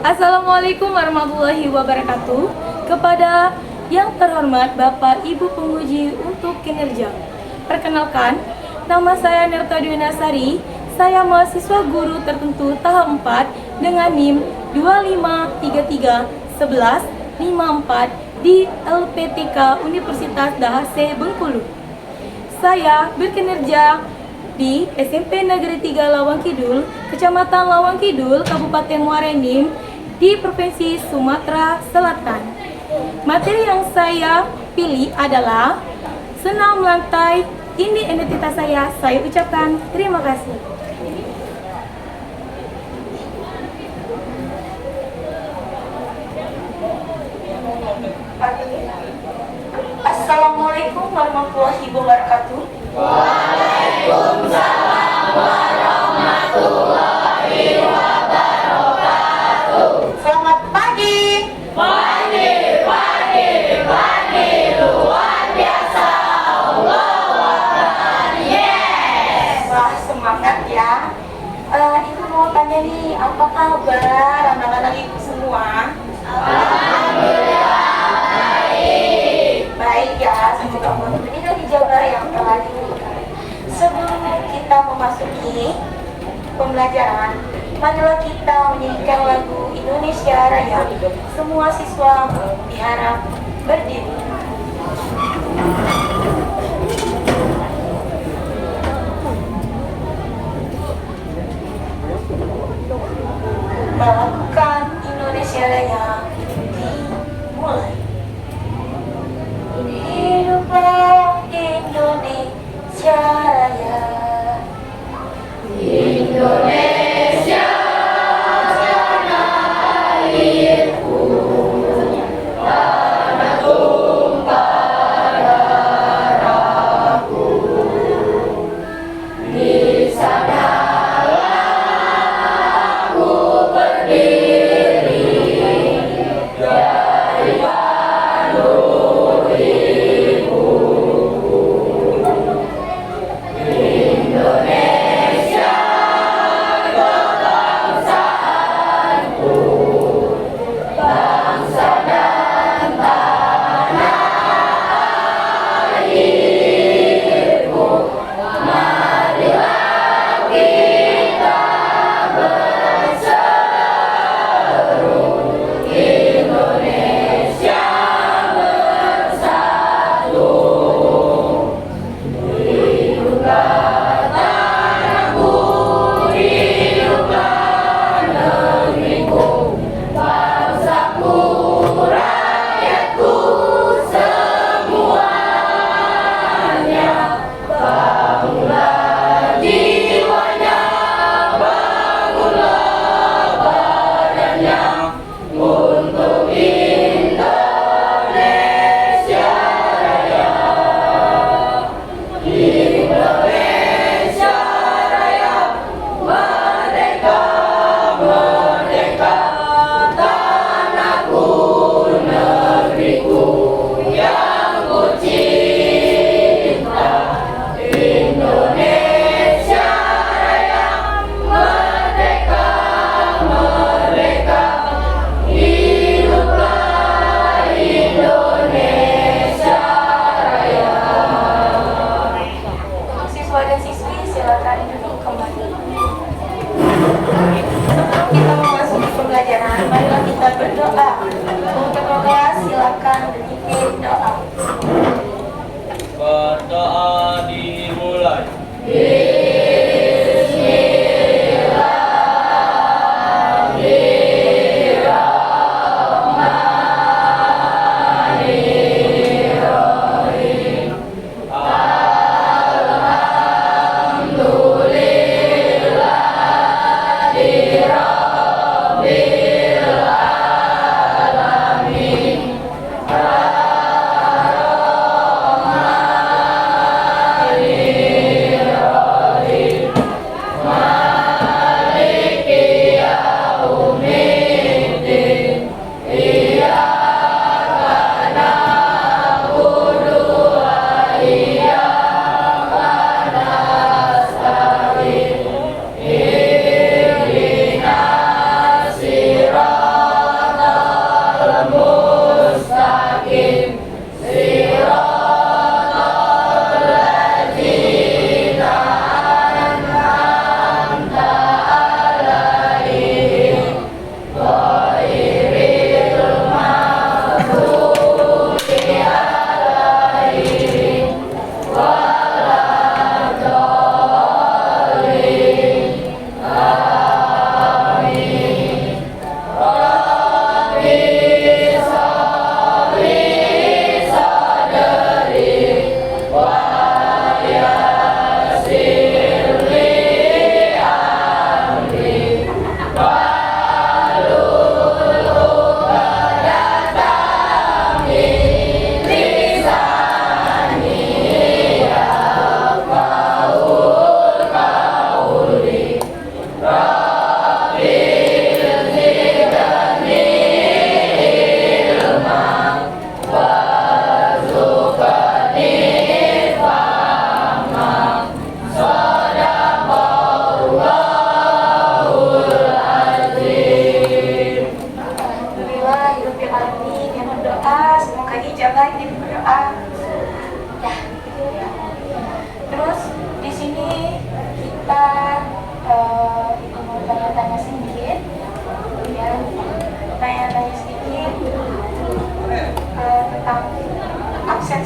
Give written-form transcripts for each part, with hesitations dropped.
Assalamualaikum warahmatullahi wabarakatuh. Kepada yang terhormat Bapak Ibu Penguji untuk kinerja, perkenalkan, nama saya Nerta Dwi Nasari. Saya mahasiswa guru tertentu tahap 4 dengan NIM 25331154 di LPTK Universitas Dahase Bengkulu. Saya berkinerja di SMP Negeri 3 Lawang Kidul, Kecamatan Lawang Kidul, Kabupaten Muara Enim, di Provinsi Sumatera Selatan. Materi yang saya pilih adalah senam lantai. Ini identitas saya ucapkan terima kasih. Assalamualaikum warahmatullahi wabarakatuh. Waalaikumsalam warahmatullahi wabarakatuh. Selamat pagi. Pagi, luar biasa. Allahu Akbar. Yes. Wah, semangat ya. Ibu mau tanya nih, apa kabar anak-anak ibu semua? Alhamdulillah baik. Baik ya, semoga Allah dan dijaga yang telah diberikan. Sebelum kita memasuki pembelajaran, marilah kita menyanyikan lagu Indonesia Raya. Semua siswa diharap berdiri. Melakukan Indonesia Raya dimulai. Hiduplah Indonesia Raya. Indonesia tanah airku, tanah tumpah darahku. Di sanalah aku berdiri.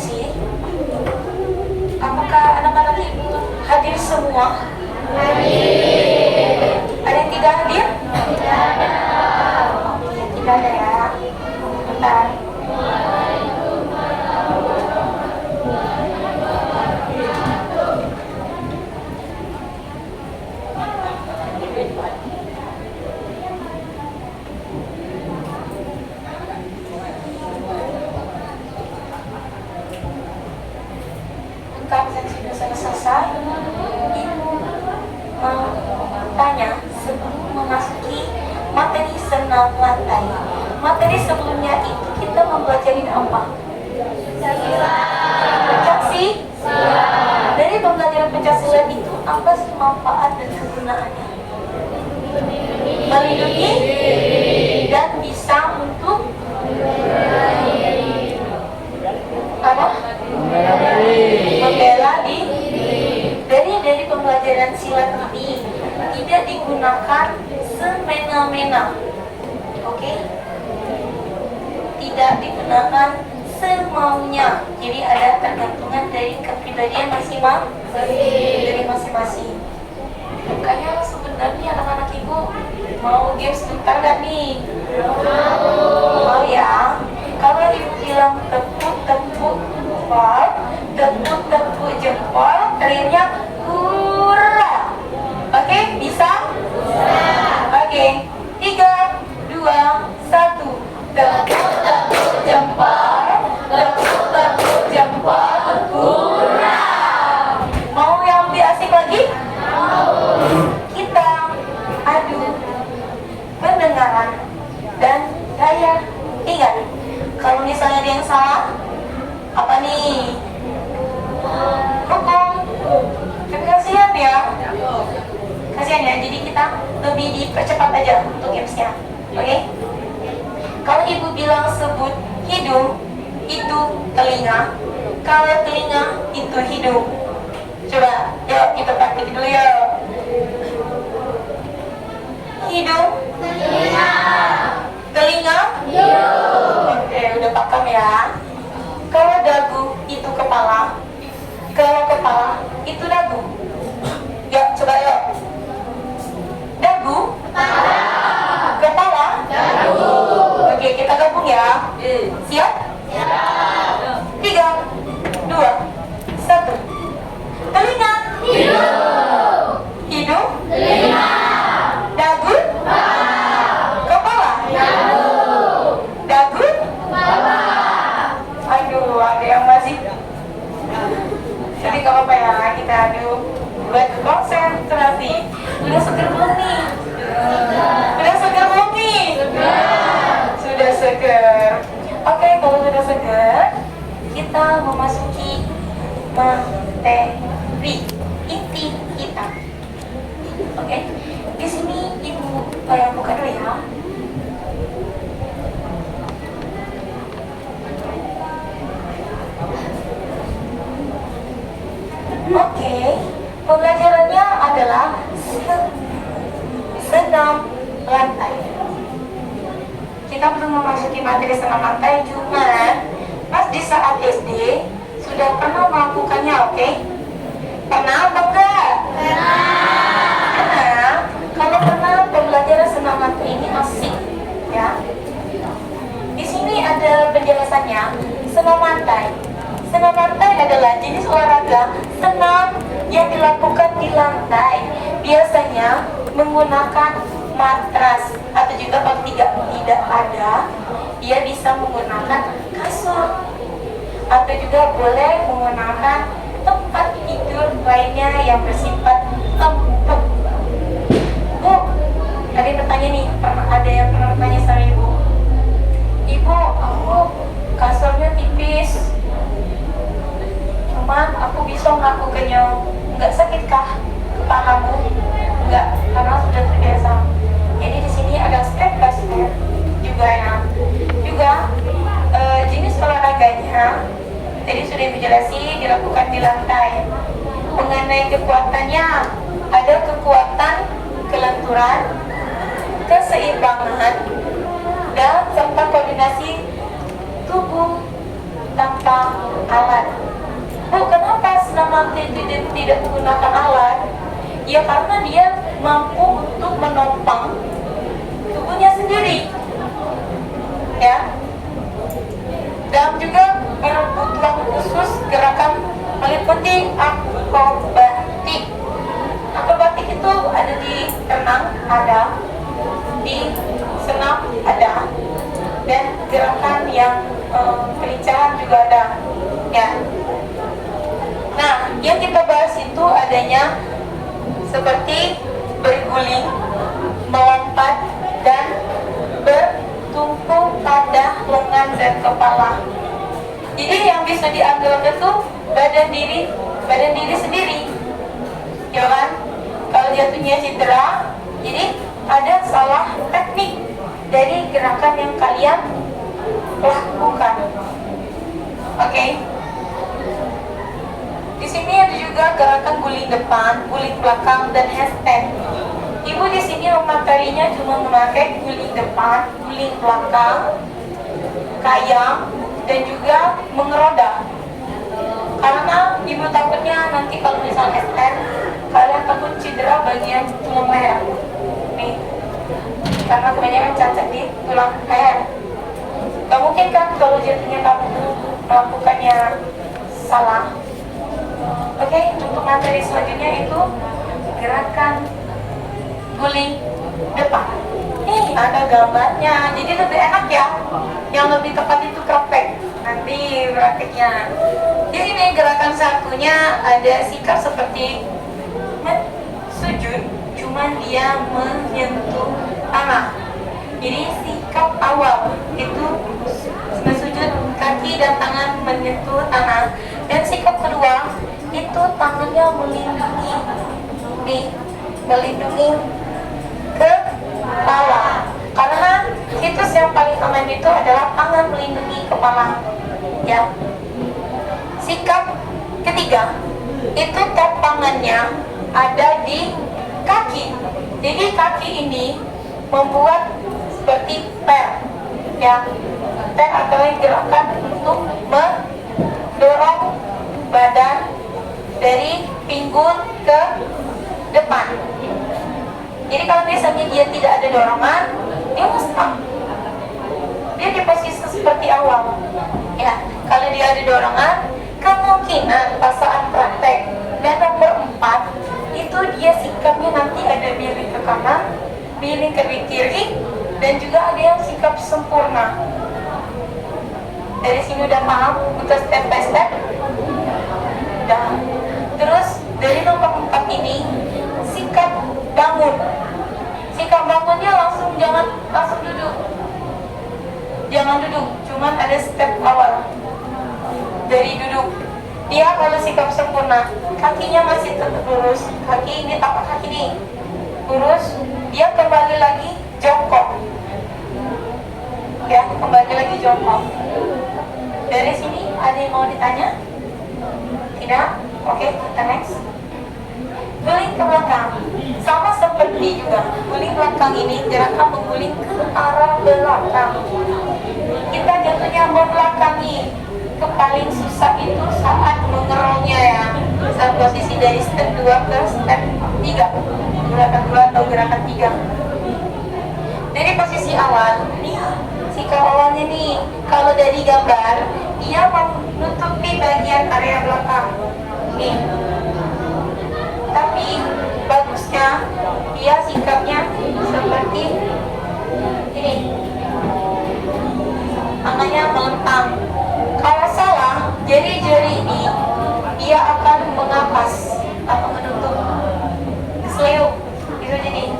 sih? Apakah anak-anak ibu hadir semua? Hadir. Ada yang tidak hadir? Tidak ada. Oke, tidak ada ya. Bentar. Kalau sudah selesai, ibu mau tanya sebelum memasuki materi senam lantai. Materi sebelumnya itu kita mempelajari apa? Pencaksilat. Dari pembelajaran pencaksilat itu apa sih manfaat dan kegunaannya? Melindungi dan bisa untuk apa? Membela diri. Dari pembelajaran silat ini tidak digunakan semena-mena, oke? Tidak digunakan semaunya. Jadi ada tergantungan dari kepribadian masing-masing. Makanya sebenarnya anak-anak ibu mau game sebentar gak nih? Mau ya? Kalau ibu bilang tepuk-tepuk jempol, akhirnya hurra. Oke, bisa? Oke, 3, 2, 1. Tepuk-tepuk jempol, hurra. Mau yang lebih asik lagi? Kita adu pendengaran dan daya ingat. Kalau misalnya ada yang salah, apa nih? Hukum. Tapi kasihan ya. Jadi kita lebih dipercepat aja untuk gamesnya. Oke? Kalau ibu bilang sebut hidung, itu telinga. Kalau telinga, itu hidung. Coba, yuk kita praktik dulu ya. Hidung, telinga, oke, udah paham ya. Kalau dagu itu kepala, kalau kepala itu dagu. Yuk, coba yuk. Dagu, kepala, dagu. Oke, kita gabung ya. Siap? Siap. 3, 2, 1. Telinga, hidung, telinga. Dagu, kepala, dagu, kepala. Aduh, ada yang masih. Jadi gak apa-apa ya, kita adu buat konsentrasi. Udah seger belum nih? Udah seger belum nih? Sudah seger. Oke, kalau sudah seger, kita memasuki materi inti kita. Oke, di sini ibu buka dulu ya. Oke, pembelajarannya adalah senam lantai. Kita belum memasuki materi senam lantai, cuman pas di saat SD sudah pernah melakukannya, oke? Pernah apa enggak? Pernah. Kalau pernah, pembelajaran senam lantai ini asik, ya. Di sini ada penjelasannya. Senam lantai. Senam lantai adalah jenis olahraga senam yang dilakukan di lantai. Biasanya menggunakan matras atau juga kalau tidak ada, dia bisa menggunakan kasur atau juga boleh menggunakan tempat tidur lainnya yang bersifat empuk. Bu, ada yang bertanya nih, ada yang pernah bertanya sama ibu. Ibu, aku kasurnya tipis, cuman aku bisa melakukannya. Nggak sakit kah kepalamu? Nggak, karena sudah terbiasa. Jadi di sini ada step by step juga ya. Juga jenis olahraganya tadi sudah dijelaskan dilakukan di lantai. Mengenai kekuatannya, ada kekuatan kelenturan, keseimbangan, dan serta koordinasi tubuh tanpa alat. tidak menggunakan alat, ya karena dia mampu untuk menopang tubuhnya sendiri, ya. Dan juga berkebutuhan khusus gerakan paling penting akrobatik. Akrobatik itu ada di renang, ada di senam, ada, dan gerakan yang kelincahan juga ada, ya. Nah, yang kita bahas itu adanya seperti berguling, melompat, dan bertumpu pada lengan dan kepala. Jadi yang bisa diambil itu badan diri sendiri, ya kan? Kalau jatuhnya cedera, jadi ada salah teknik dari gerakan yang kalian lakukan. Oke. Di sini ada juga gerakan guling depan, guling belakang, dan handstand. Ibu di sini mematerinya cuma memakai guling depan, guling belakang, kayang, dan juga mengeroda. Karena ibu takutnya nanti kalau misalnya handstand, kalian takut cedera bagian tulang leher. Nih, karena kebanyakan cacat di tulang leher. Gak mungkin kan kalau jadinya kamu melakukannya salah. Oke, untuk materi selanjutnya itu gerakan guling depan. Ada gambarnya, jadi lebih enak ya. Yang lebih tepat itu praktek. Nanti prakteknya. Di sini gerakan satunya ada sikap seperti sujud, cuman dia menyentuh tanah. Jadi sikap awal itu sujud, kaki dan tangan menyentuh tanah. Dan sikap kedua itu tangannya melindungi kepala. Karena situs yang paling aman itu adalah tangan melindungi kepala, ya. Sikap ketiga itu topangannya ada di kaki. Jadi kaki ini membuat seperti per, ya. Per adalah gerakan untuk mendorong badan dari pinggul ke depan. Jadi kalau misalnya dia tidak ada dorongan, dia stuck. Dia di posisi seperti awal. Ya, kalau dia ada dorongan, kemungkinan pas saat praktek. Dan nomor 4 itu dia sikapnya nanti ada miring ke kanan, miring ke kiri, dan juga ada yang sikap sempurna. Dari sini udah paham untuk step by step. Dan terus dari nomor 4 ini sikap bangun. Sikap bangunnya jangan langsung duduk. Jangan duduk, cuman ada step awal. Dari duduk, dia kalau sikap sempurna, kakinya masih tetap lurus, kaki ini tapak kaki ini lurus, dia kembali lagi jongkok. Ya, kembali lagi jongkok. Dari sini ada yang mau ditanya? Tidak? Oke, kita next. Guling ke belakang, sama seperti juga guling belakang ini gerakan mengguling ke arah belakang. Kita jatuhnya membelakangi. Paling susah itu saat mengerolnya, ya. Saat posisi dari step 2 ke step 3, gerakan 2 atau gerakan 3. Dari posisi awal, nih sikap awalnya nih, kalau dari gambar dia menutupi bagian area belakang nih. Tapi bagusnya dia sikapnya seperti ini, tangannya melentang. Kalau salah, jari-jari ini dia akan mengapas atau menutup seleu gitu. Jadi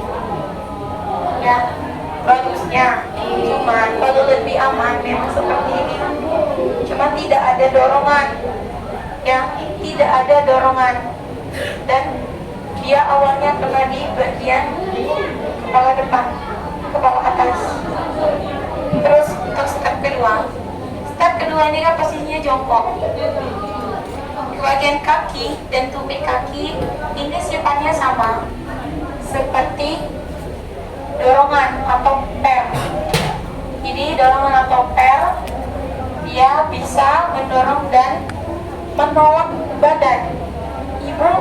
ya bagusnya, cuman kalau lebih aman memang seperti ini. Cuma tidak ada dorongan, ya, tidak ada dorongan. Dan dia awalnya kena di bagian kepala depan, kepala atas. Terus untuk step kedua ini kan posisinya jongkok. Bagian kaki dan tumit kaki ini sifatnya sama seperti dorongan atau per. Jadi dorongan atau per dia bisa mendorong dan menolak badan. Ibu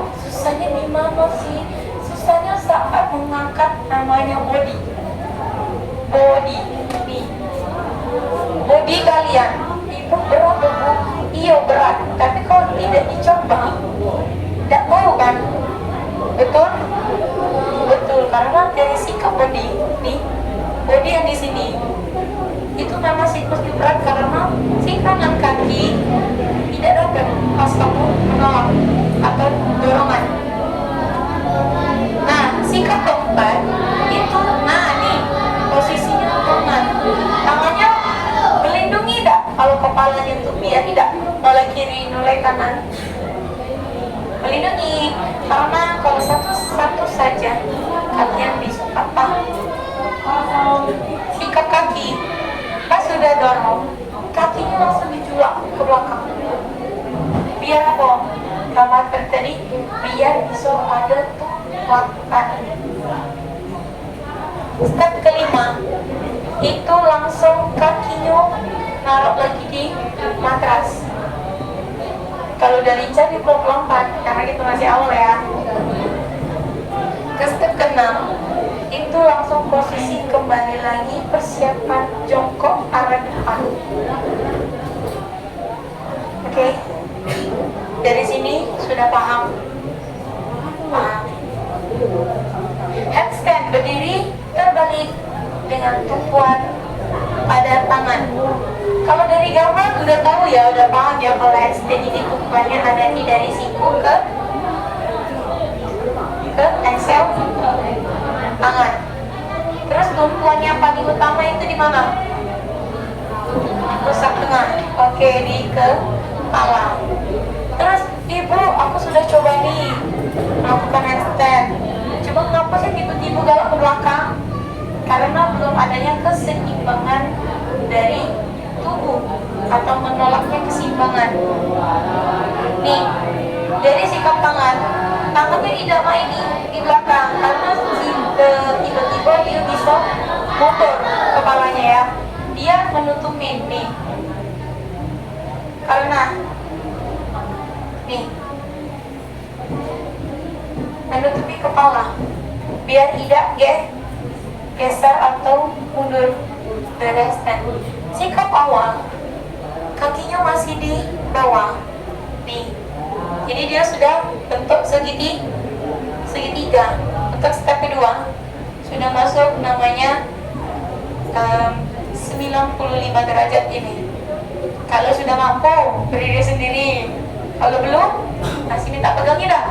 susahnya di mana sih? Susahnya saat mengangkat namanya body. Body nih. Body kalian, ibu berat bu? Iya berat. Tapi kalau tidak dicoba, tidak mau kan? Betul? Betul. Karena dari sikap body nih, body yang di sini itu memang siklusnya berat karena si kanan kaki tidak dapat pas kamu menolak atau dorongan. Nah, sikap keempat itu, nah nih posisinya tangan, tangannya melindungi tidak kalau kepalanya untuk biar tidak noleh kiri noleh kanan, melindungi karena kalau satu saja kalian bisa patah. Sikap kaki pas sudah dorong, kakinya langsung dijual ke belakang. Biar apa? Kamar tadi biar bisa ada tumpukan. Step kelima itu langsung kakinya naruh lagi di matras. Kalau udah lincah di lompat karena itu masih awal ya. Ke step keenam itu langsung posisi kembali lagi, persiapan jongkok arah depan. Oke. Dari sini sudah paham? Paham. Handstand berdiri terbalik dengan tumpuan pada tangan. Kalau dari gambar udah tahu ya, udah paham ya kalau handstand ini tumpuannya ada dari siku ke aksel tangan. Terus tumpuannya paling utama itu di mana? Pusat tengah. Oke, di kepala. Terus ibu, aku sudah coba nih melakukan handstand. Coba kenapa sih tiba-tiba galak ke belakang? Karena belum adanya keseimbangan dari tubuh atau menolaknya keseimbangan. Nih, dari sikap tangan, tangannya tidak main di belakang karena tiba-tiba dia bisa mundur kepalanya ya. Dia menutupi nih. Karena nih menutupi kepala biar tidak geser atau mundur dari stand. Sikap awal kakinya masih di bawah nih, jadi dia sudah bentuk segitiga. Untuk step kedua sudah masuk namanya 95 derajat ini. Kalau sudah mampu berdiri sendiri, kalau belum masih minta pegangnya dah.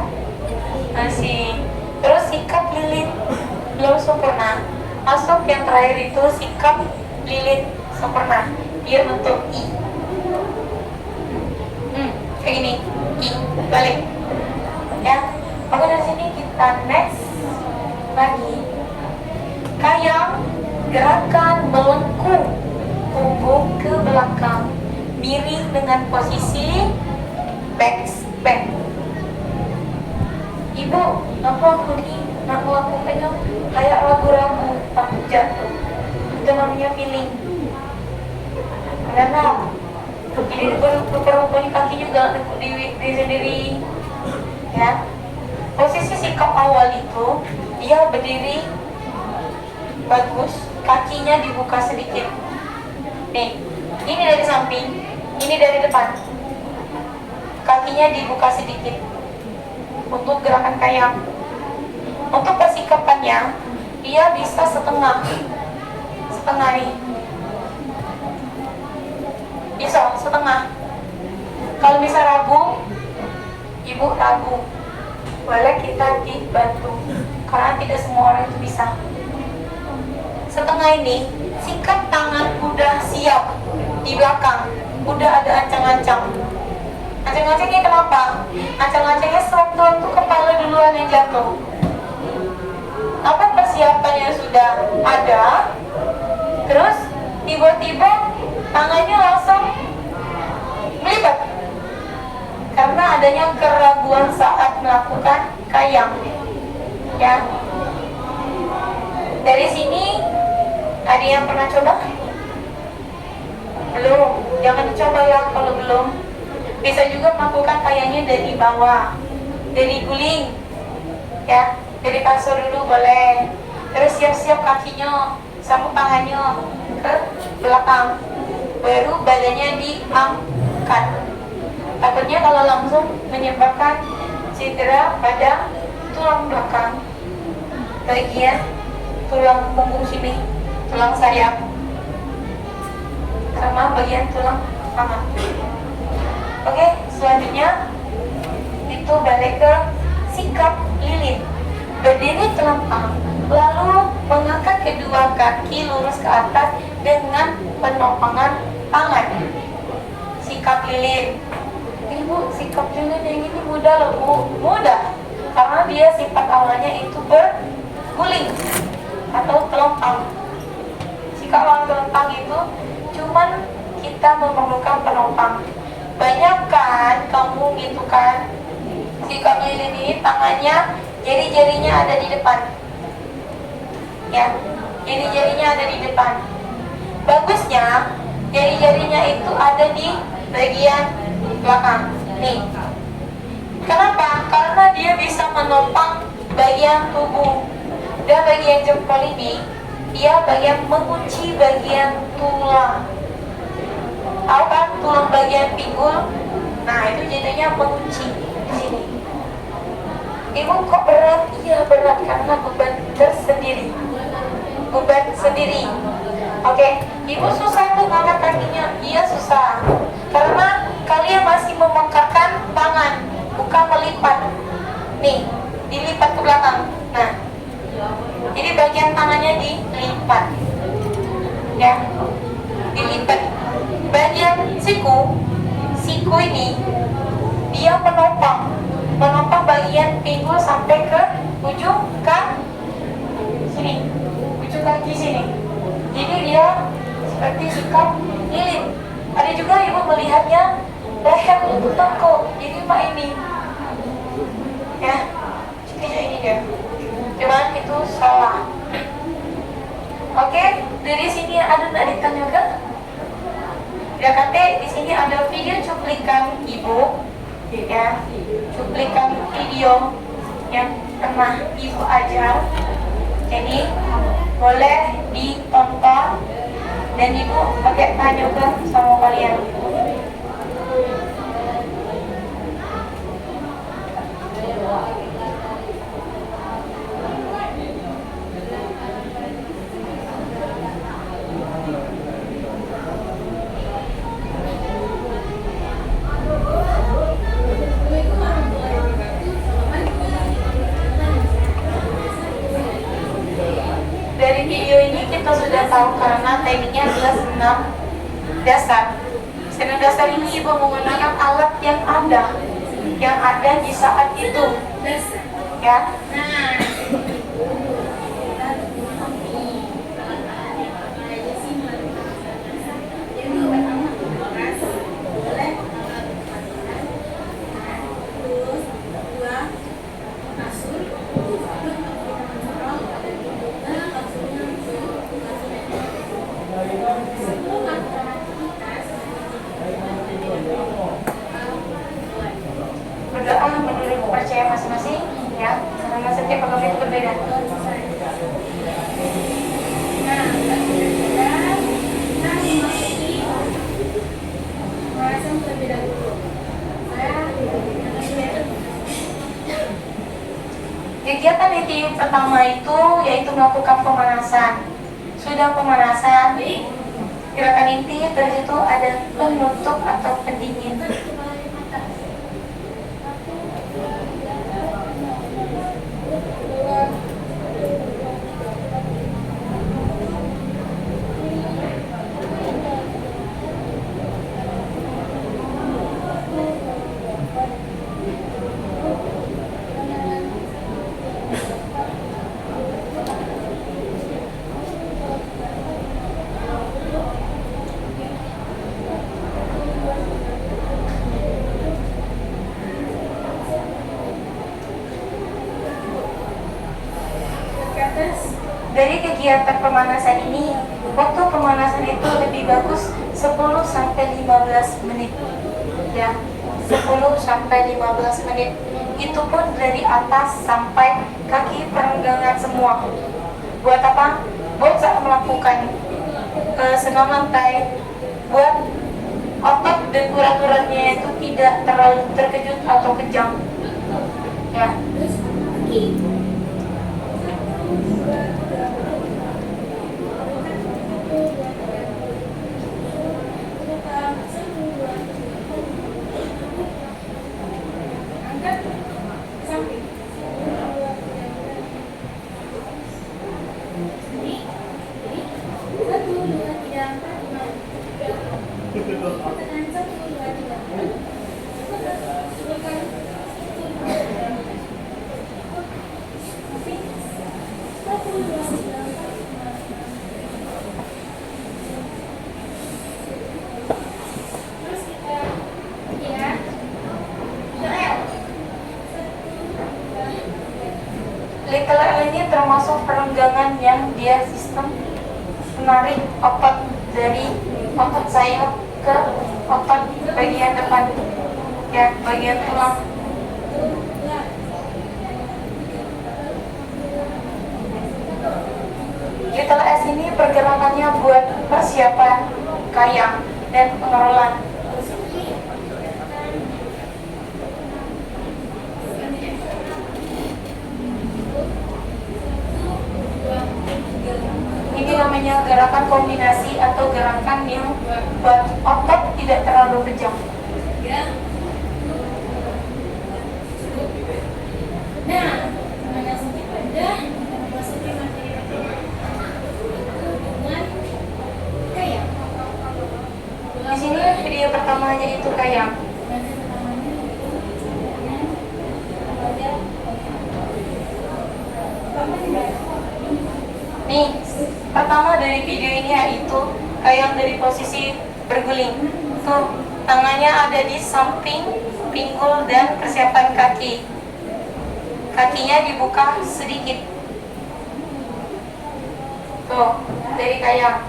Masih. Terus sikap lilin belum sempurna. Masuk yang terakhir itu sikap lilin sempurna. Dia bentuk I. Kayak ini. I. Balik. Ya. Oke, dari sini kita next lagi. Kayang gerakan melengkung punggung ke belakang, miring dengan posisi back. Ibu, apa aku nih nak melakukannya kayak ragu-ragu takut jatuh? Itu namanya feeling. Karena ini beberapa kaki juga diri sendiri, ya. Posisi sikap awal itu dia berdiri bagus, kakinya dibuka sedikit. Nih, ini dari samping, ini dari depan. Kakinya dibuka sedikit untuk gerakan kayang. Untuk persikapannya, dia bisa setengah nih. Bisa setengah. Kalau bisa ragu, ibu ragu, boleh kita dibantu karena tidak semua orang itu bisa. Setengah ini, sikap tangan udah siap di belakang, udah ada ancang-ancang. Ancang-ancangnya kenapa? Ancang-ancangnya sewaktu kepala duluan yang jatuh. Apa persiapannya sudah ada, terus tiba-tiba tangannya langsung melibat karena adanya keraguan saat melakukan kayang, ya. Dari sini ada yang pernah coba? Belum, jangan dicoba ya kalau belum. Bisa juga melakukan kayangnya dari bawah, dari guling Ya, dari kasur dulu boleh. Terus siap-siap kakinya sama tangannya ke belakang. Baru badannya diangkat. Takutnya kalau langsung menyebabkan cedera pada tulang belakang, bagian tulang punggung sini, tulang sayap, sama bagian tulang paha. Oke, selanjutnya itu balik ke sikap lilin. Berdiri telentang, lalu mengangkat kedua kaki lurus ke atas dengan penopangan tangan. Sikap lilin. Ibu, sikap lilin yang ini mudah loh Bu. Mudah, karena dia sifat awalnya itu berguling atau telentang. Sikap awal telentang itu cuman kita memerlukan penopang. Banyak kan kamu gitu kan, sikap lilin ini tangannya, jari-jarinya ada di depan. Ya, jari-jarinya ada di depan. Bagusnya jari-jarinya itu ada di bagian belakang. Nih. Kenapa? Karena dia bisa menopang bagian tubuh. Dan bagian jempol ini dia bagian mengunci bagian tulang. Tahu kan tulang bagian pinggul? Nah, itu jadinya mengunci di sini. Ibu kok berat? Iya berat karena beban tersendiri. Beban sendiri. Oke, ibu susah tuh ngangkat kakinya. Iya susah. Karena kalian masih memegangkan tangan, bukan melipat. Nih, dilipat ke belakang. Nah, jadi bagian tangannya dilipat. Ya, dilipat. Bagian siku ini dia menopang bagian pinggul sampai ke ujung sini, ujung kaki sini. Jadi dia seperti sikap lilin. Ada juga ibu melihatnya leher itu tengkuk, jadi pak ini, ya, kayak ini dia. Cuman itu salah. Oke, dari sini ada nggak ditanyakan? Ya kate, di sini ada video cuplikan ibu, ya, cuplikan video yang pernah ibu ajar. Jadi boleh ditonton dan ibu pakai tanya juga sama kalian. Dari video ini kita sudah tahu karena tekniknya adalah senam dasar. Senam dasar ini ibu menggunakan alat yang ada di saat itu, ya. Berdoa menurut kepercayaan masing-masing, ya, karena setiap agama itu berbeda. Kegiatan inti pertama itu yaitu melakukan pemanasan. Sudah pemanasan, gerakan inti dari itu ada penutup atau pendingin. Dari kegiatan pemanasan ini, waktu pemanasan itu lebih bagus 10 sampai 15 menit. Ya, 10 sampai 15 menit. Itu pun dari atas sampai kaki perenggangan semua. Buat apa? Buat saat melakukan senam lantai, buat otot dan urat-uratnya itu tidak terlalu terkejut atau kejang. Ya. Little L ini termasuk perenggangan yang dia sistem menarik otot dari otot sayap ke otot bagian depan, ya, bagian tulang. Little S ini pergerakannya buat persiapan kayang dan pengerolan. Ini namanya gerakan kombinasi atau gerakan yang buat otot tidak terlalu kejam. Nah, di sini video pertamanya itu kayang. Nih, pertama dari video ini yaitu kayang dari posisi berguling. Tuh, tangannya ada di samping pinggul dan persiapan kaki. Kakinya dibuka sedikit. Tuh, dari kayang.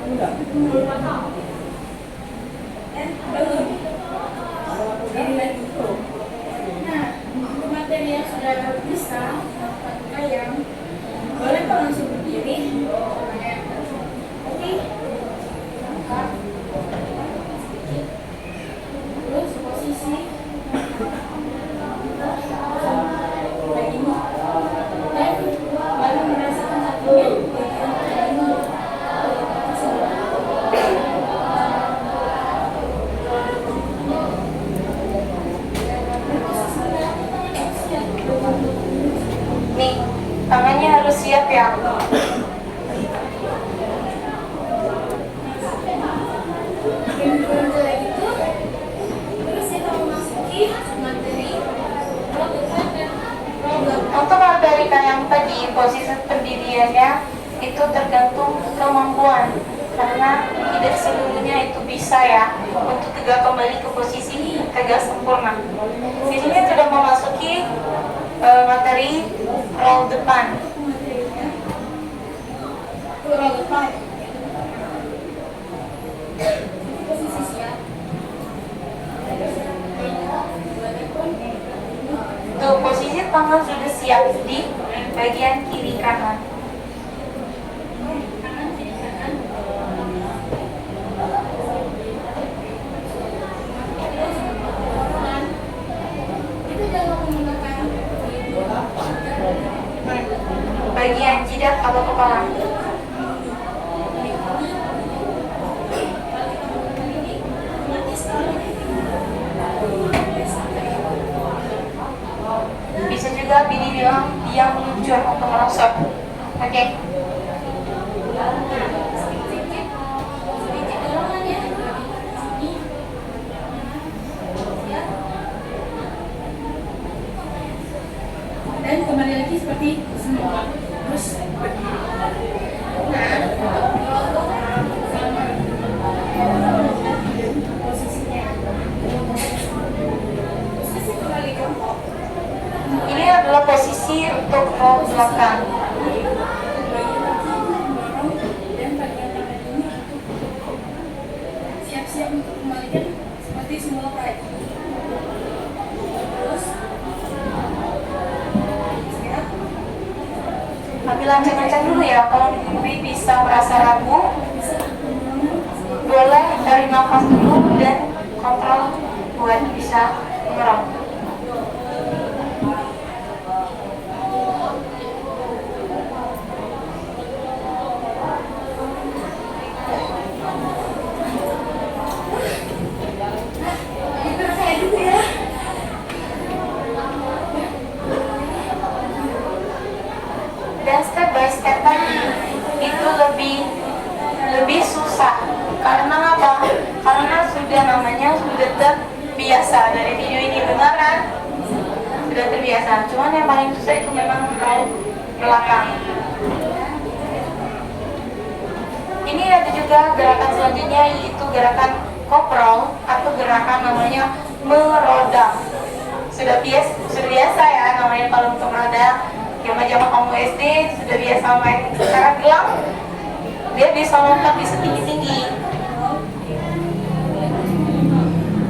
Nah, untuk materi yang sudah bisa melakukan kayang, boleh kok langsung berdiri. Oke. Angkat. Terus posisi. Begini. Dan baru merasakan kakinya. Nih, tangannya harus siap ya. Untuk materi kayang tadi, posisi pendiriannya itu tergantung kemampuan, karena tidak seluruhnya itu bisa ya untuk tegak kembali ke posisi tegak sempurna. Di sini sudah memasuki materi roll depan. Roll depan. Tuh, posisi tangan sudah siap di bagian kiri kanan. Bagian jidat atau kepala. Bisa juga dibilang yang meluncur atau merosot. Oke. Dan kembali lagi seperti semula. Terus ini adalah posisi untuk roll belakang. Dan bagian tangan ini siap-siap untuk kembalikan seperti semula. Terus dilancang-lancang dulu ya. Kalau Ibu bisa merasa ragu, boleh tarik nafas dulu dan kontrol buat bisa mengerem. Dan step by step tadi itu lebih susah. Karena apa? Karena sudah terbiasa dari video ini, benar kan? Sudah terbiasa. Cuman yang paling susah itu memang row belakang. Ini ada juga gerakan selanjutnya, yaitu gerakan koprol atau gerakan namanya meroda. Sudah biasa ya namanya kalau untuk meroda. Zaman kamu SD sudah biasa main sekarang gelang, dia bisa lompat bisa tinggi-tinggi.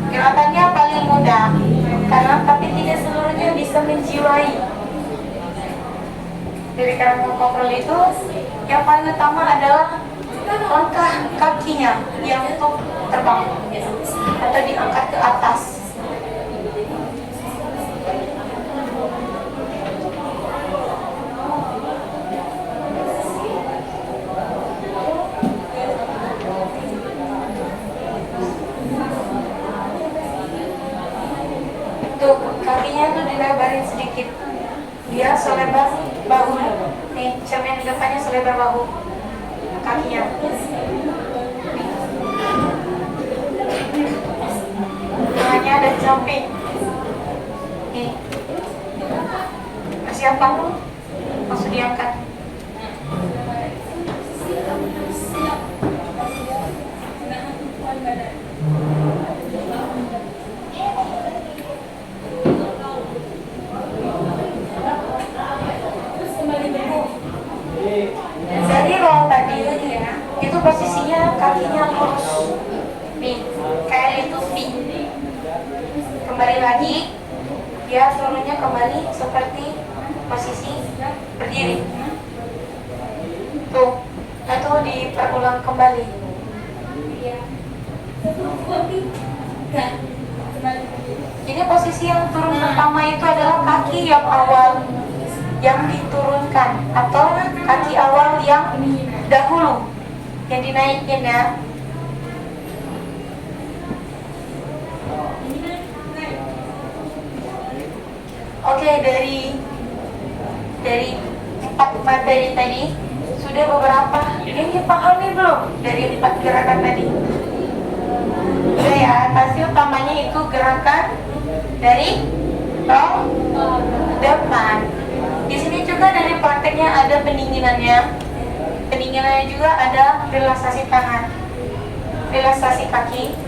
Gerakannya paling mudah, karena tapi tidak seluruhnya bisa menjiwai. Dari gerakan koprol itu, yang paling utama adalah langkah kakinya yang untuk terbang atau diangkat ke atas. Tuh, kakinya tuh dilebarin sedikit. Dia selebar bahu. Nih, cermin depannya selebar bahu. Kakinya. Tangannya ada di samping. Nih. Persiapan dulu. Langsung diangkat. Dari roll tadi itu posisinya kakinya lurus nih, kayak itu V. Kembali lagi, dia turunnya kembali seperti posisi berdiri. Tuh, itu diperulang kembali. Ini posisi yang turun pertama itu adalah kaki yang awal yang diturunkan atau kaki awal yang dahulu yang dinaikin ya. Oke, dari 4 materi tadi sudah beberapa yang dipahami belum dari 4 gerakan tadi? Sudah ya, pasti utamanya itu gerakan dari roll depan. Di sini juga dari prakteknya ada pendinginannya. Pendinginannya juga ada relaksasi tangan, relaksasi kaki,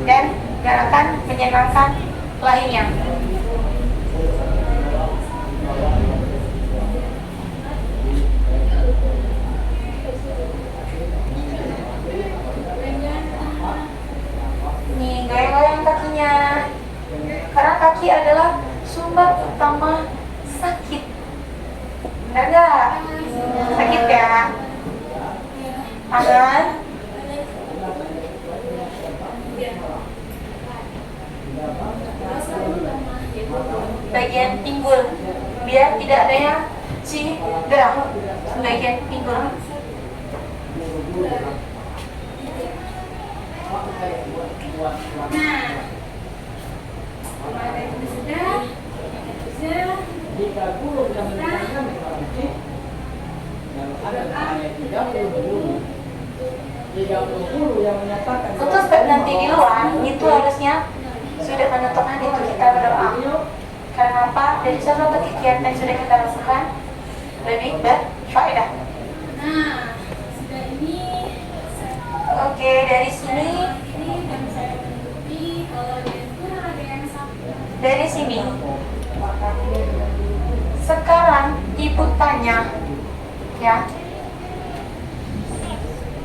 dan gerakan menyenangkan lainnya. Nih, goyang-goyang kakinya. Karena kaki adalah sumber utama sakit. Benar nggak? Sakit ya? Tangan. Bagian pinggul, biar tidak ada yang cedera. Bagian pinggul. Nah, jika guru yang menerangkan ada 30 guru yang menyatakan untuk step nanti di luar itu harusnya sudah menentukan itu kita berdoa. Karena apa? Dari satu kegiatan yang sudah kita lakukan lebih berfaedah. Nah, sudah ini. Oke, dari sini. Dari sini. Sekarang ibu tanya, ya,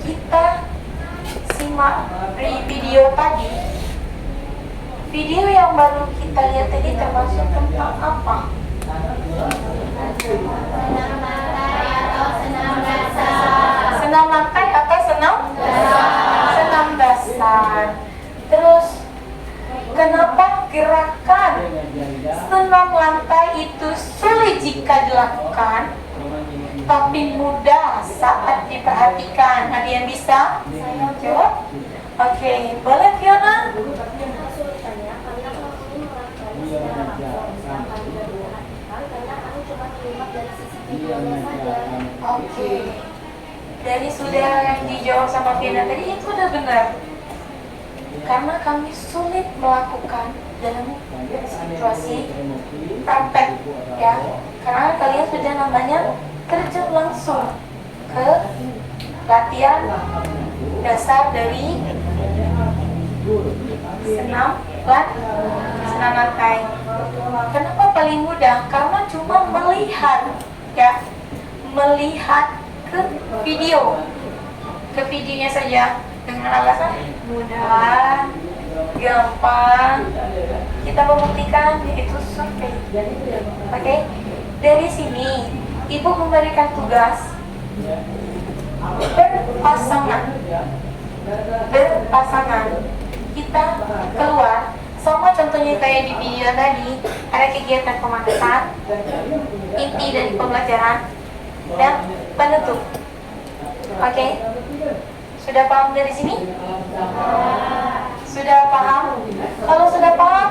kita simak video tadi. Video yang baru kita lihat tadi termasuk tentang apa? Senam lantai atau senam? Senam dasar. Terus kenapa gerakan senam lantai itu sulit jika dilakukan, tapi mudah saat diperhatikan? Ada yang bisa jawab? Oke, boleh Fiona? Oke, dari sudah yang dijawab sama Fiona tadi itu udah benar. Karena kami sulit melakukan dalam situasi praktek, ya. Karena kalian sudah namanya terjun langsung ke latihan dasar dari senam lantai. Kenapa paling mudah? Karena cuma melihat, ya, melihat ke videonya saja dengan alasan mudah, gampang. Kita membuktikan yaitu survei. Oke, dari sini ibu memberikan tugas berpasangan. Kita keluar sama contohnya kayak di video tadi, ada kegiatan pemanasan, inti dari pembelajaran, dan penutup. Oke, sudah paham dari sini? Sudah paham? Kalau sudah paham,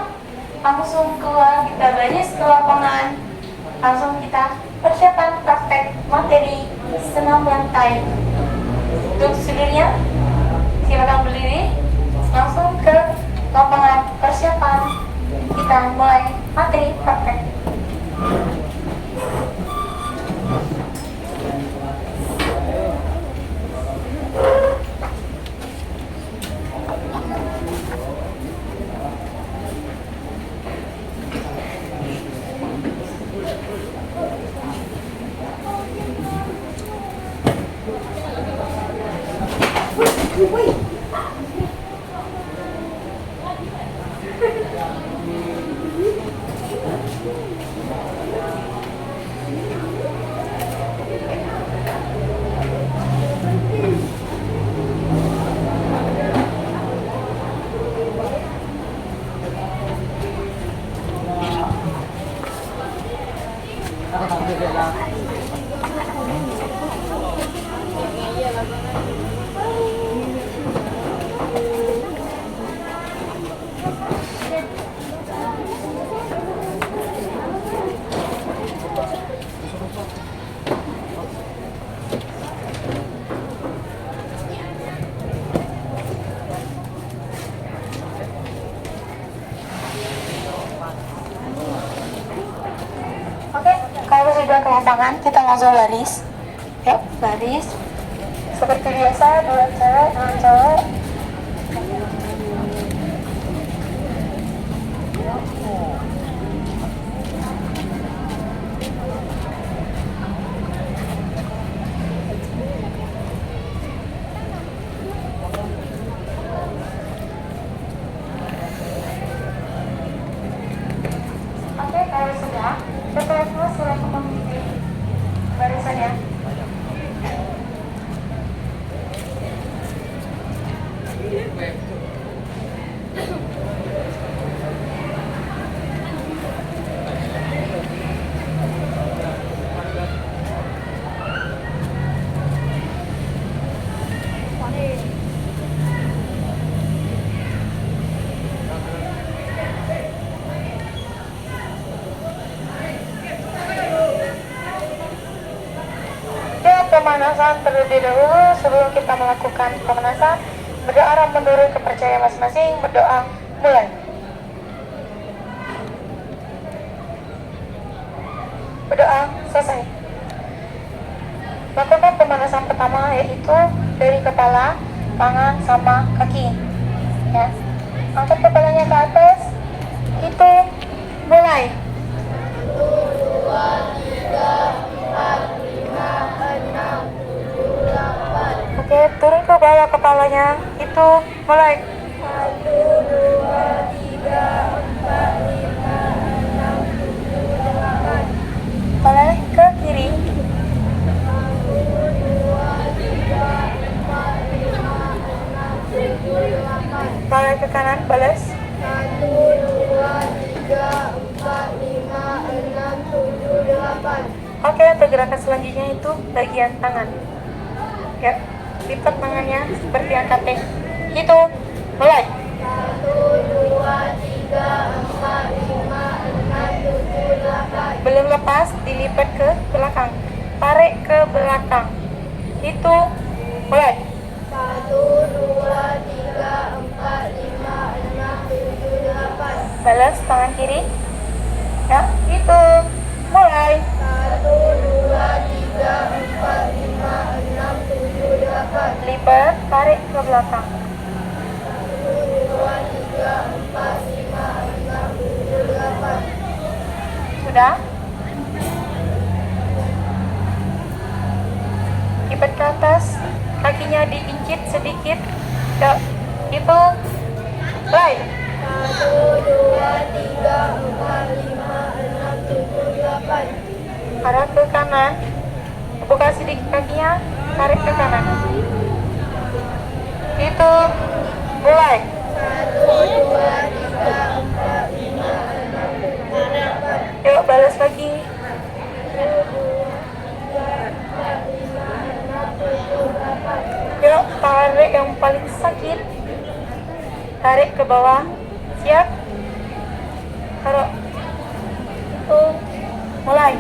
langsung keluar, kita baris ke lapangan, langsung kita persiapan praktek materi senam lantai. Untuk sendirinya, silakan berdiri, langsung ke lapangan persiapan, kita mulai materi praktek. Kalau sudah ke lapangan, kita langsung baris. Yuk, baris. Seperti biasa, dua cewek. Oke, kalau sudah, setelah semua silakan mengikuti barisannya. Pemanasan terlebih dahulu. Sebelum kita melakukan pemanasan, berdoa menurut kepercayaan masing-masing. Berdoa mulai. Berdoa selesai. Lakukan pemanasan pertama, yaitu dari kepala, tangan, sama kaki. Ya, angkat kepalanya ke atas. Hitung, mulai. 1, 2, 3, 4, 5, 6, 7, 8. Oke, turun ke bawah kepalanya. Itu mulai. 1, 2, 3, 4, 5, 6, 7, 8. Balik ke kiri. 1, 2, 3, Balik ke kanan, balas. 1, 2, 3, 4, 5, 6, 7, 8. Oke, untuk gerakan selanjutnya itu bagian tangan. Ya, lipat tangannya seperti angkat T. Hitung, mulai. 1, 2, 3, 4, 5, 6, 7, 8. Belum lepas, dilipat ke belakang. Tarik ke belakang. Hitung, mulai. 1, 2, 3, 4, 5, 6, 7, 8. Balas tangan kiri. Ya, hitung, mulai. 1, 2, 3, 4, 5, 6, 7, 8. Lipat, tarik ke belakang. 1, 2, 3, 4, 5, 6, 7, 8. Sudah? Lipat ke atas, kakinya diincit sedikit. Ya, hitung, mulai. 1, 2, 3, 4, 5, 6, 7, 8. Arah ke kanan, buka sedikit kakinya, tarik ke kanan. Hitung, mulai. 1, 2, 3, 4, 5, 6, 7, 8. Yuk, balas lagi. 8. Yuk, tarik yang paling sakit. Tarik ke bawah. Siap? Taruh. Hitung, mulai.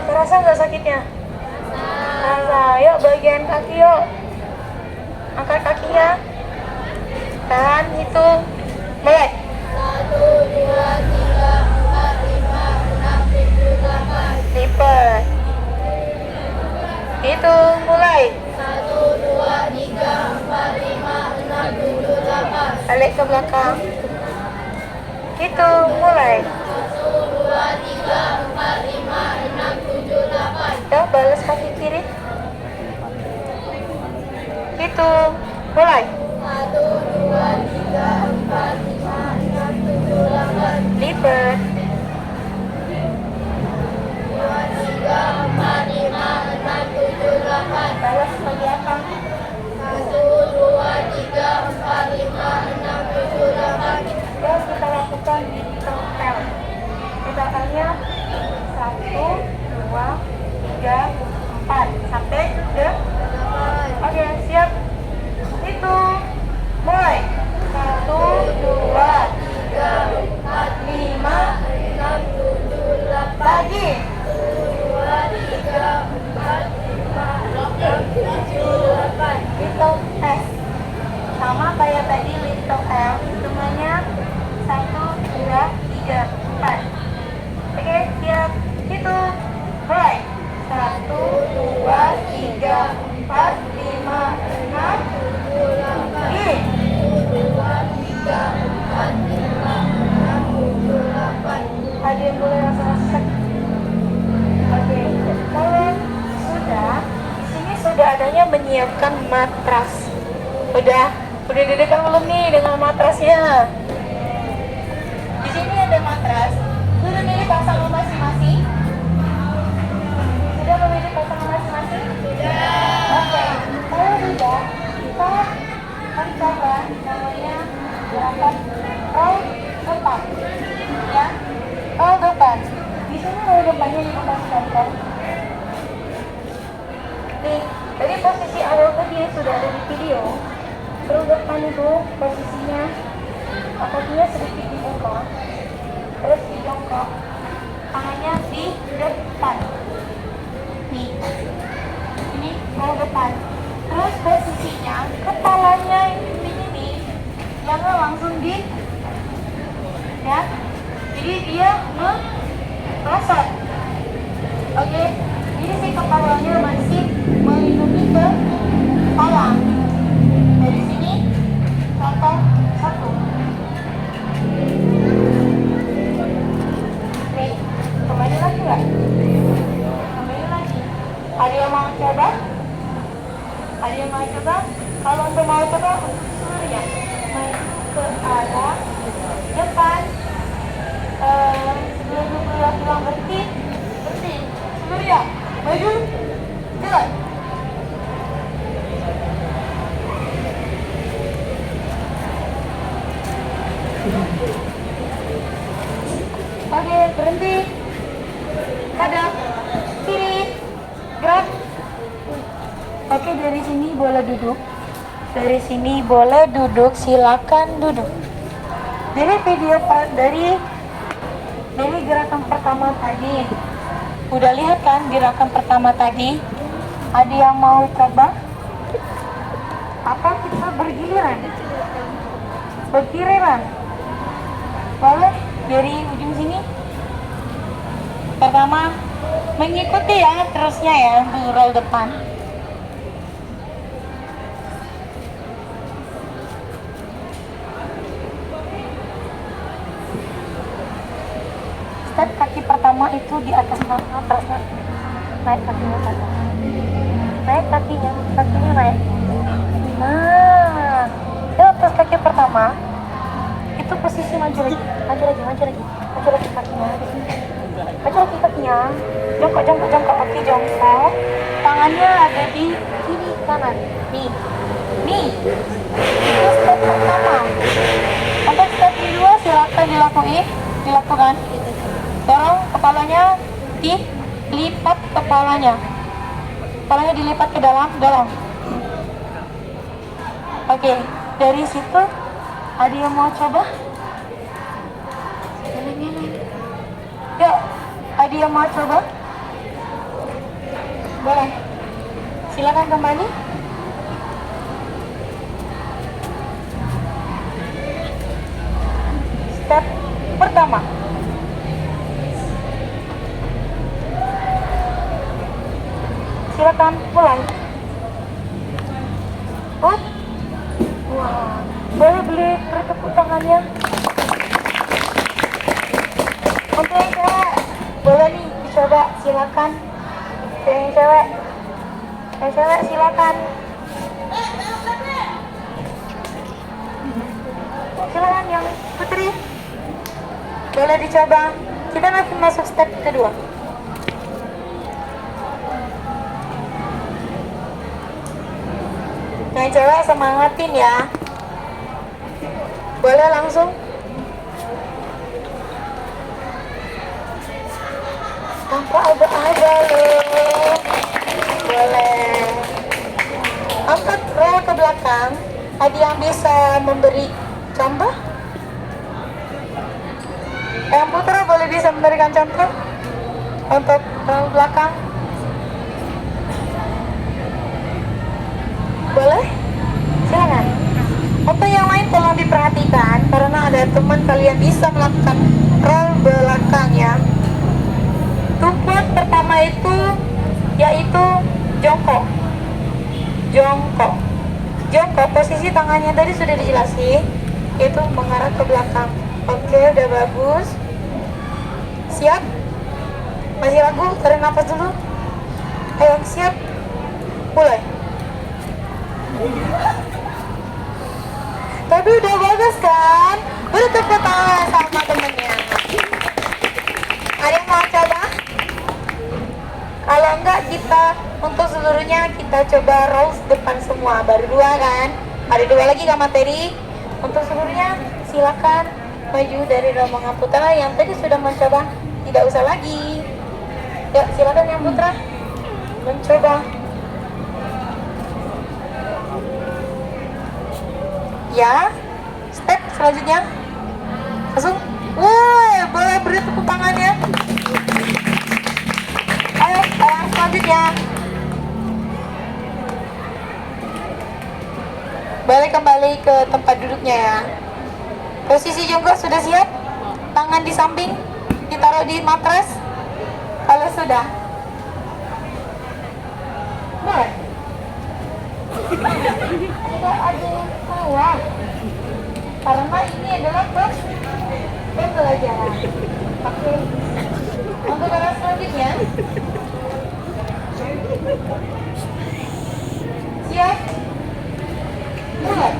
Terasa nggak sakitnya? Terasa. Yuk, bagian kaki yuk. Angkat kakinya. Tahan, hitung, mulai. 1, 2, 3, 4, 5, 6, 7, 8. Lipat. Hitung, mulai. 1, 2, 3, 4, 5, 6, 7, 8. Balik ke belakang. Hitung, mulai. 1, 2, 3, 4, 5, 6, 7, 8. Ya, balas kaki kiri. Hitung, mulai. 1, 2, 3, 4, 5, 6, 7, 8. Lipat. 2, 3, 4, 5, 6, 7, 8. Balas bagi apa? 1, 2, 3, 4, 5, 6, 7, 8. Ya, kita lakukan di total. Gerakannya 1, 2, 3, 4 sampai ke. Oke, siap. Hitung, mulai. 1, 2, 3, 4, 5. 6, 7, 8. Lagi. 2, 3, 4, 5, 6, 7, 8. Hitung S. Sama kayak tadi little L. Hitungannya 1, 2, 3, 4. Oke, siap. Hitung, mulai. 1, 2, 3, 4, 5, 6. 7, 8. Ini. 2, 3, 4, 5, 6, 7, 8. Ada yang boleh rasa-rasa. Oke, kalau sudah, di sini sudah adanya menyiapkan matras. Udah dedekan belum nih dengan matrasnya? Di sini ada matras. Sudah milih pasangan masing-masing? Sudah memilih pasangan masing-masing? Oke, kalau sudah, kita akan coba namanya gerakan roll depan. Ya, roll depan. Di sini roll depannya kita contoh. Nih, dari posisi awal tadi yang sudah ada di video. Roll depan itu posisinya kakinya sedikit dibuka, terus dijongkok, tangannya di depan. Nih, ini roll depan. Terus posisinya kepalanya ini jangan langsung di, ya. Jadi dia melesat. Oke, jadi si kepalanya masih melindungi ke kepala. Dari sini contoh 1. Nih, kembali lagi nggak? Kembali lagi. Ada yang mau coba? Ada yang mau coba? Kalau untuk mau coba, seluruhnya ke arah depan. Sebelum pulang berhenti seluruhnya. Maju. Jalan. Oke, berhenti. Hadap. Kiri. Gerak. Oke, dari sini boleh duduk. Dari sini boleh duduk, silakan duduk. Dari video dari gerakan pertama tadi, udah lihat kan gerakan pertama tadi? Ada yang mau coba? Apa kita bergiliran? Bergiliran? Boleh dari ujung sini? Pertama, mengikuti ya terusnya ya untuk roll depan. Step kaki pertama itu di atas atas, naik kakinya ke atas, naik kakinya naik. Nah, di atas kaki pertama itu posisi maju lagi kakinya, maju lagi kakinya, jongkok kaki jongkok, tangannya ada di kiri kanan, nih, itu step pertama. Untuk step kedua silakan dilakukan. Dorong kepalanya, dilipat kepalanya dilipat ke dalam, dorong. Oke, dari situ ada yang mau coba? Yuk, ada yang mau coba? Boleh, silakan kembali. Step pertama. Silakan mulai. Wah, boleh bertepuk tangannya. Untuk yang cewek, boleh nih dicoba, silakan. Yang cewek silakan. Silakan yang putri, boleh dicoba. Kita masuk step kedua. Yang cewek semangatin ya. Boleh langsung. Tanpa ada loh. Boleh. Angkat roll ke belakang. Ada yang bisa memberi contoh? Yang putra boleh bisa memberikan contoh untuk roll belakang? Boleh? Silakan. Untuk yang lain tolong diperhatikan karena ada teman kalian bisa melakukan roll belakangnya. Tumpuan pertama itu yaitu jongkok. Posisi tangannya tadi sudah dijelasin, yaitu mengarah ke belakang. Oke, udah bagus. Siap? Masih ragu? Tarik nafas dulu. Ayo, siap? Mulai. Tapi udah bagus kan? Udah tepuk tangan sama temennya. Ada yang mau coba? Kalau enggak kita untuk seluruhnya kita coba rolls depan semua. Baru 2 kan? Ada 2 lagi kan materi? Untuk seluruhnya silakan maju dari rombongan putra. Yang tadi sudah mencoba tidak usah lagi. Yuk silakan yang putra mencoba. Ya, step selanjutnya langsung. Woi, boleh beri tepuk tangannya. Ayo, yang selanjutnya. Balik kembali ke tempat duduknya ya. Posisi jongkok sudah siap? Tangan di samping, ditaruh di matras. Kalau sudah, boleh. Ada tawa karena ini adalah pembelajaran. Oke. Untuk arah selanjutnya siap mulai.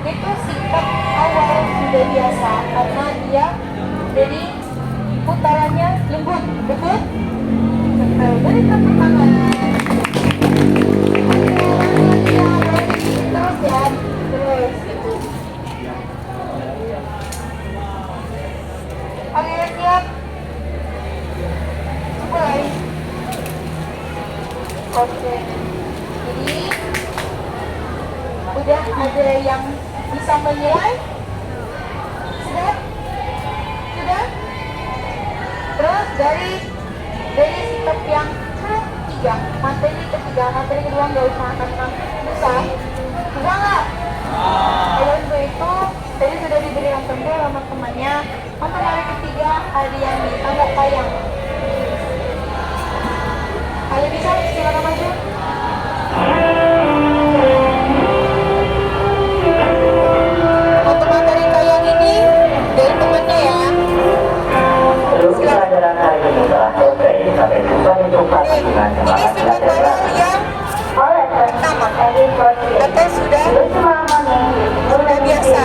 Itu sikap awal sudah biasa karena dia jadi putarannya lembut, tepuk tangan. Terus ya, terus. Oke, siap. Mulai. Oke. Jadi udah ada yang bisa menilai? Sudah? Sudah? Terus dari sikap yang ketiga, materi kedua nggak usah tentang susah nggak? Kalau untuk itu tadi sudah diberi contoh sama temannya. Untuk hari ketiga ada yang di tanggal tayang. Kalau bisa silakan maju. Untuk materi tayang ini dari temannya ya. Pelajaran hari ini telah selesai. Sampai jumpa untuk pertandingan Ini singkat barang yang pertama atau sudah biasa.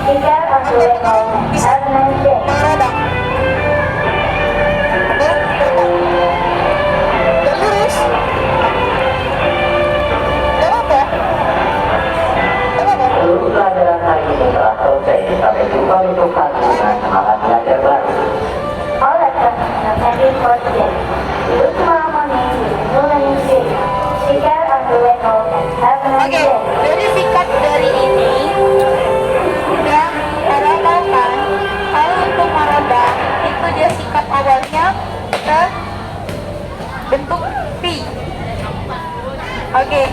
Atau kalau bisa mengeradang. Dan lurus. Dan apa? Dan apa? Seluruh pelajaran hari ini telah selesai. Sampai jumpa untuk pertandingan semangat belajar baru. Oke, jadi singkat dari ini sudah meratakan kalau untuk meredam itu dia singkat awalnya ke bentuk P. Oke,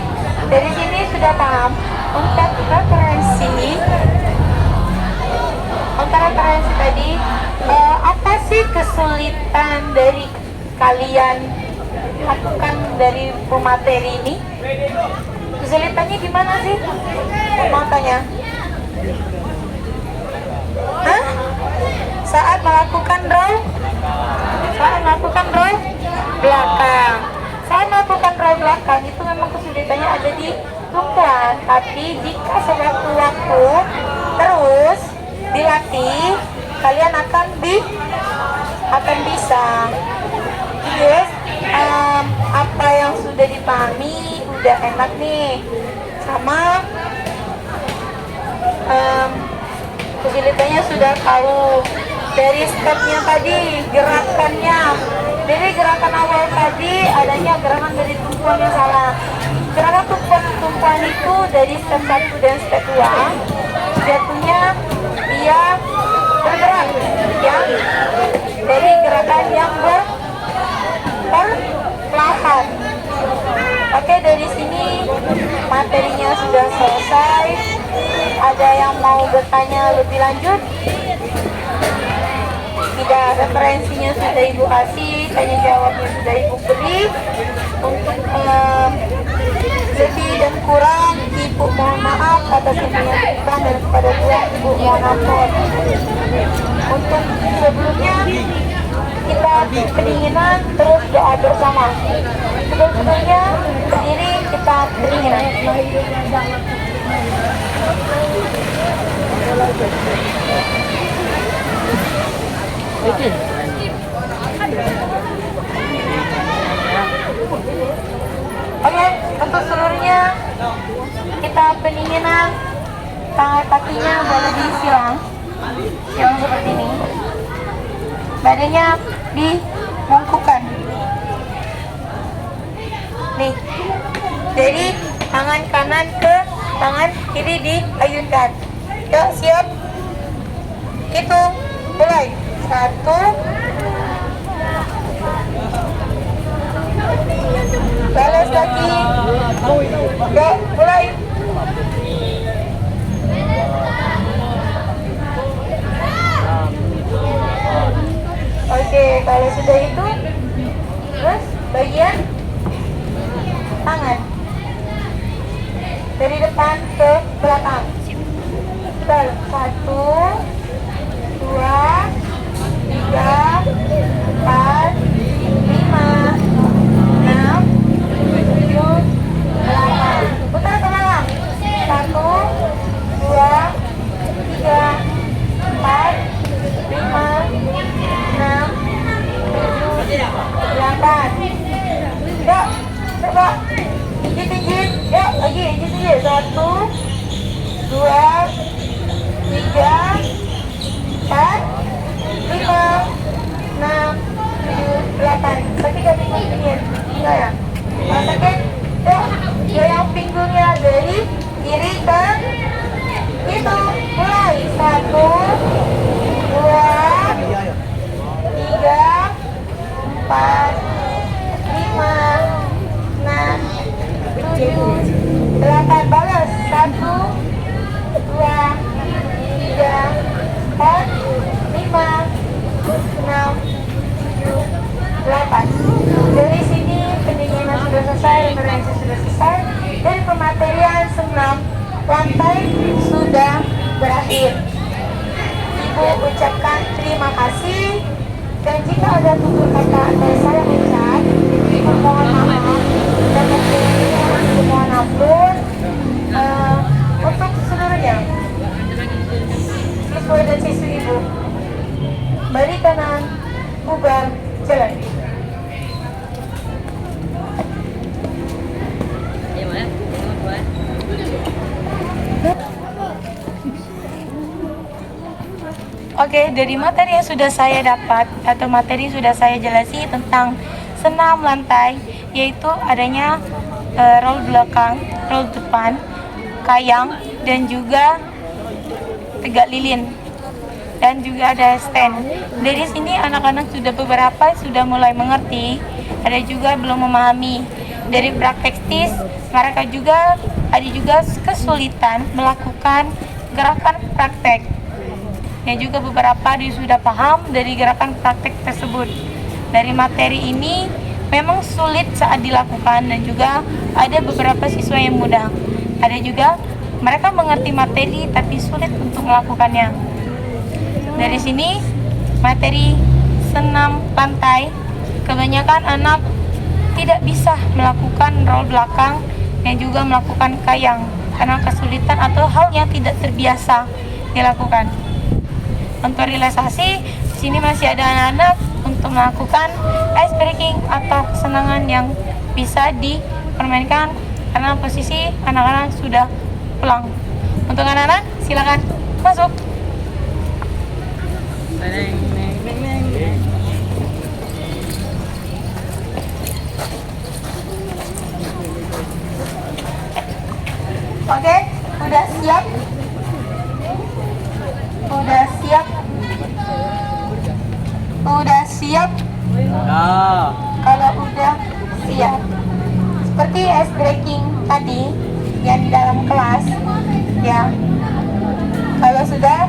dari sini sudah paham. Untuk referensi tadi, apa sih kesulitan dari kalian lakukan dari pemateri ini? Kesulitannya gimana sih? Mau tanya? Hah? Saat melakukan draw belakang. Saat melakukan draw belakang itu memang kesulitannya ada di tumpuan. Tapi jika sewaktu-waktu terus dilatih, kalian akan bisa. Yes, apa yang sudah dipahami udah enak nih. Sama kesulitannya sudah tahu. Dari stepnya tadi, gerakannya. Dari gerakan awal tadi adanya gerakan dari tumpuan yang salah. Gerakan tumpuan itu dari step 1 dan step 2 jatuhnya dia bergerak ya, dari gerakan yang perlahan. Oke, dari sini materinya sudah selesai. Ada yang mau bertanya lebih lanjut? Tidak, referensinya sudah Ibu kasih, tanya jawabnya sudah Ibu beri. Untuk lebih dan kurang, Ibu mohon maaf atas kepentingan dan kepada Tuhan Ibu mohon ampun. Untuk sebelumnya kita pendinginan terus doa bersama. Sebelumnya berdiri kita pendinginan. Oke, untuk seluruhnya kita pendinginan, tangan kakinya boleh disilang seperti ini, badannya dibungkukan. Nih, jadi tangan kanan ke tangan kiri diayunkan. Yuk, siap? Hitung, mulai. 1, 2, balas lagi. Yuk, mulai. Oke, kalau sudah itu, terus bagian tangan dari depan ke belakang. 1, 2, 3, 4, 5, 6, 7, 8. Putar ke belakang. 1, 2, 3, 4, 5, 6, 7, 8. coba. Pijit. Yuk, lagi pijit. 1, 2, 3, 4, 5, 6, 7, 8. Sakit gak pinggul pijit? Enggak ya? Kalau sakit, yuk, goyang pinggulnya dari kiri ke itu. Mulai. 1, 2, 3, 4, 5, 6, 7, 8. Balas. 1, 2, 3, 4, 5, 6, 7, 8. Dari sini pendinginan sudah selesai, remediasi sudah selesai. Dari pematerian senam lantai sudah berakhir. Ibu ucapkan terima kasih, dan jika ada tutur kata atau salah ucap, mohon maaf dan mohon ampun untuk seluruhnya. Siswa dan siswi ibu, balik kanan, bubar, jalan. Oke, dari materi yang sudah saya dapat atau materi yang sudah saya jelasi tentang senam lantai, yaitu adanya roll belakang, roll depan, kayang, dan juga tegak lilin, dan juga ada stand. Dari sini anak-anak sudah beberapa sudah mulai mengerti, ada juga belum memahami. Dari praktektis mereka juga ada juga kesulitan melakukan gerakan praktek. Dan juga beberapa dia sudah paham dari gerakan praktek tersebut. Dari materi ini memang sulit saat dilakukan, dan juga ada beberapa siswa yang mudah. Ada juga mereka mengerti materi tapi sulit untuk melakukannya. Dari sini materi senam lantai, kebanyakan anak tidak bisa melakukan roll belakang dan juga melakukan kayang karena kesulitan atau hal yang tidak terbiasa dilakukan. Untuk relaksasi, di sini masih ada anak-anak untuk melakukan ice breaking atau kesenangan yang bisa dipermainkan karena posisi anak-anak sudah pulang. Untuk anak-anak, silakan masuk. Oke, udah siap? Udah siap? Udah siap? Kalau udah siap, seperti ice breaking tadi yang di dalam kelas, ya. Kalau sudah,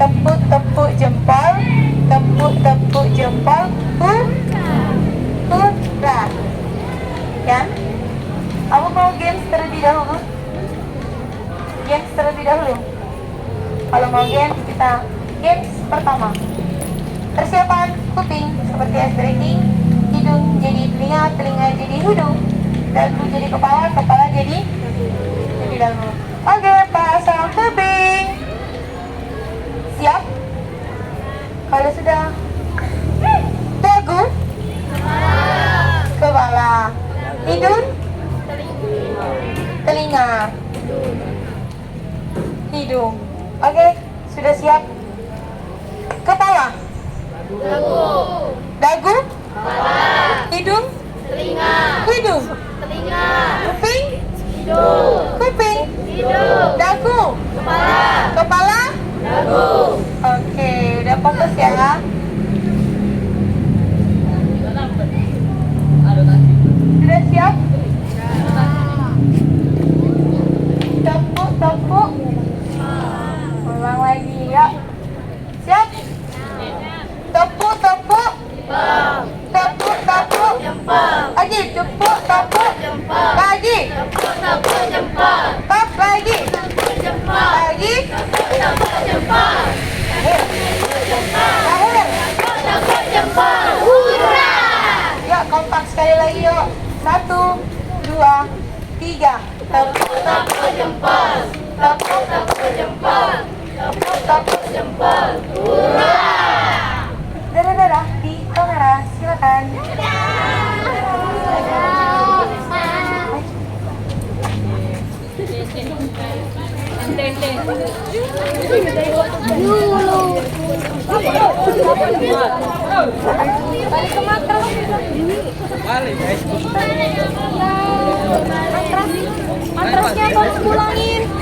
tepuk-tepuk jempol, tepuk-tepuk jempol, hurra. Ya. Aku mau games terlebih dahulu. Kalau mau game, kita games pertama. Persiapan kuping seperti ice breaking, hidung jadi telinga, telinga jadi hidung, dagu jadi kepala, kepala jadi dagu. Oke, pasang kuping. Siap? Kalau sudah, dagu, kepala, hidung, telinga, hidung. Oke, sudah siap? Kepala, dagu, hidung, hidung, kuping, dagu, kepala, Oke, udah fokus ya. Sudah siap? Tepuk. Ulang lagi ya. Siap? Tepuk. Lagi, tepuk. Lagi. Tap lagi. Lagi. Lahir. Yuk, kompak sekali lagi yuk. 1, 2, 3. Tepuk jempol. Dadah di kamera, silakan. Balik ke matras. Balik, guys. Matrasnya harus pulangin.